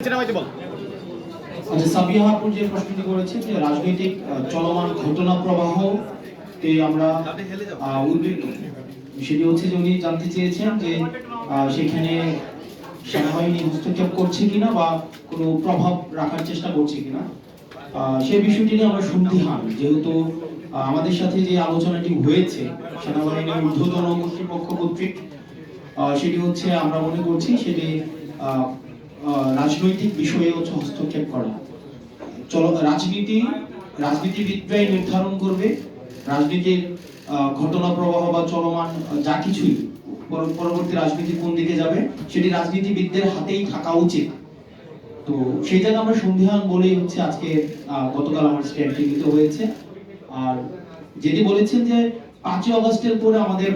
আচ্ছা, সাবিয়া আপুর যে প্রশ্নটি করেছেন যে রাজনৈতিক চলমান ঘটনা প্রবাহ তে আমরা উদ্বিগ্ন, সেটি হচ্ছে যে উনি জানতে চেয়েছেন যে সেখানে সেনাবাহিনী হস্তক্ষেপ করছে কিনা বা কোনো প্রভাব রাখার চেষ্টা করছে কিনা। সেই বিষয়টি নিয়ে আমরা সন্দিহান, যেহেতু আমাদের সাথে যে আলোচনাটি হয়েছে সেনাবাহিনীর ঊর্ধ্বতন কর্তৃপক্ষ কর্তৃক, সেটি হচ্ছে আমরা মনে করছি সেটি রাজনৈতিক বিষয়ে হচ্ছে হস্তক্ষেপ করা। রাজনীতিবিদরাই নির্ধারণ করবে রাজনীতির ঘটনা প্রবাহ বা চলমান যা কিছুই পরবর্তী রাজনীতি কোন দিকে যাবে সেটি রাজনীতিবিদদের হাতেই থাকা উচিত। তো সেই জায়গায় আমরা সন্দিহান বলেই হচ্ছে আজকে গতকাল আমার স্ট্যান্ডটি নিতে হয়েছে। আর যেটি বলেছেন যে 5ই আগস্টের পরে আমাদের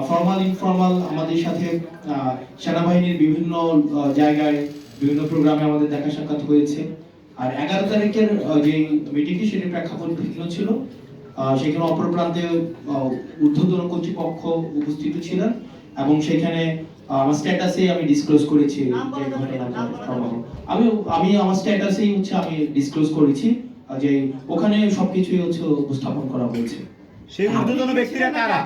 ফর্মাল ইনফর্মাল আমাদের সাথে সেনাবাহিনীর বিভিন্ন জায়গায় বিভিন্ন প্রোগ্রামে আমাদের দেখা সাক্ষাৎ হয়েছে। আর 11 তারিখের যে মিটিংটি সেটি প্রেক্ষাপট ভিন্ন ছিল, সেখানে অপর প্রান্তে ঊর্ধ্বতন কর্তৃপক্ষ উপস্থিত ছিলেন এবং সেখানে আমার স্ট্যাটাসে আমি ডিসক্লোজ করেছি যে ঘটনাটা প্রবাহ। আমি আমার স্ট্যাটাসেই হচ্ছে আমি ডিসক্লোজ করেছি যে ওখানে সবকিছুই হচ্ছে উপস্থাপন করা হয়েছে। সেই ঊর্ধ্বতন ব্যক্তিরা কারা?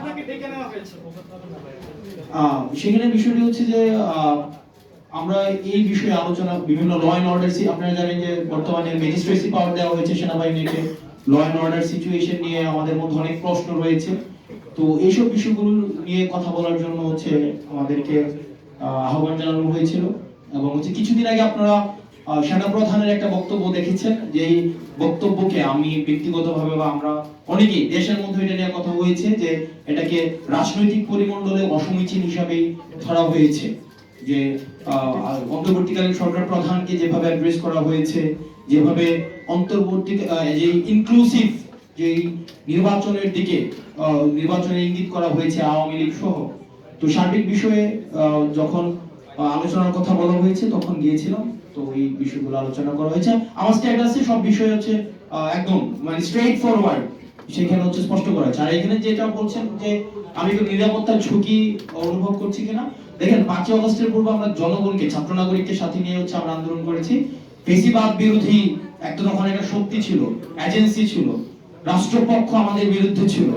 সেখানে বিষয়টি হচ্ছে যে আমরা এই বিষয়ে আলোচনা বিভিন্ন ল এন্ড অর্ডার, আপনারা জানেন যে বর্তমানে ম্যাজিস্ট্রেসি পাওয়ার দেওয়া হয়েছে সেনাবাহিনীকে। ল এন্ড অর্ডার সিচুয়েশন নিয়ে আমাদের মধ্যে অনেক প্রশ্ন রয়েছে। তো এইসব বিষয়গুলো নিয়ে কথা বলার জন্য হচ্ছে আমাদেরকে আহ্বান জানানো হয়েছিল। এবং হচ্ছে কিছুদিন আগে আপনারা সেনাপ্রধানের একটা বক্তব্য দেখেছেন, যে এই বক্তব্যকে আমি ব্যক্তিগতভাবে বা আমরা অনেকেই দেশের মধ্যে এটা নিয়ে কথা হয়েছে যে এটাকে রাজনৈতিক পরিমণ্ডলে অসমীচীন হিসাবেই ধরা হয়েছে। যে অন্তর্বর্তীকালীন সরকার প্রধানকে যেভাবে অ্যাড্রেস করা হয়েছে, যেভাবে অন্তর্বর্তী যে ইনক্লুসিভ যে নির্বাচনের দিকে নির্বাচনের ইঙ্গিত করা হয়েছে আওয়ামী লীগ সহ, তো সার্বিক বিষয়ে যখন আলোচনার কথা বলা হয়েছে তখন গিয়েছিলাম। তো এই বিষয়গুলো আলোচনা করা হয়েছে। আমার স্ট্যাটাসে সব বিষয় হচ্ছে একদম মানে স্ট্রেইট ফরওয়ার্ড, সেখানে হচ্ছে স্পষ্ট করা হয়েছে। আর এখানে যেটা বলছেন যে আমি তো নিরাপত্তার ঝুঁকি অনুভব করছি কিনা, দেখেন 5ই আগস্টের পূর্বে আমরা জনগণকে, ছাত্র নাগরিককে সাথে নিয়ে হচ্ছে আমরা আন্দোলন করেছি। ফেসিবাদ বিরোধী একটা তখন একটা শক্তি ছিল, এজেন্সি ছিল, রাষ্ট্রপক্ষ আমাদের বিরুদ্ধে ছিল।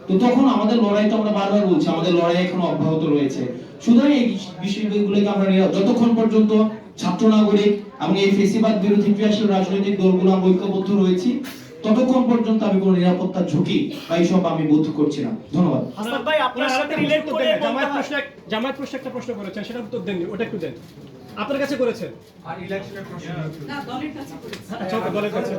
তো তখন আমাদের লড়াই, তো আমরা বারবার বলছি আমাদের লড়াই এখনো অব্যাহত রয়েছে। সুতরাং এই বিষয়গুলোকে আমরা যতক্ষণ পর্যন্ত ছাত্র নাগরিক এবং এই ফেসিবাদ বিরোধী ক্রিয়াশীল রাজনৈতিক দলগুলো আমরা ঐক্যবদ্ধ রয়েছি, ততক্ষণ পর্যন্ত আমি কোনো নিরাপত্তার ঝুঁকি বা এইসব আমি বোধ করছি না। ধন্যবাদ। হাসনাত ভাই, আপনার সাথে রিলেট করে জামায়াত প্রশ্ন একটা প্রশ্ন করেছেন, সেটা উত্তর দেননি, ওটা একটু দেন। আপনার কাছে করেছেন? আর ইলেকশনের প্রশ্ন না, দলের কাছে করেছেন। আচ্ছা, দলের কাছে।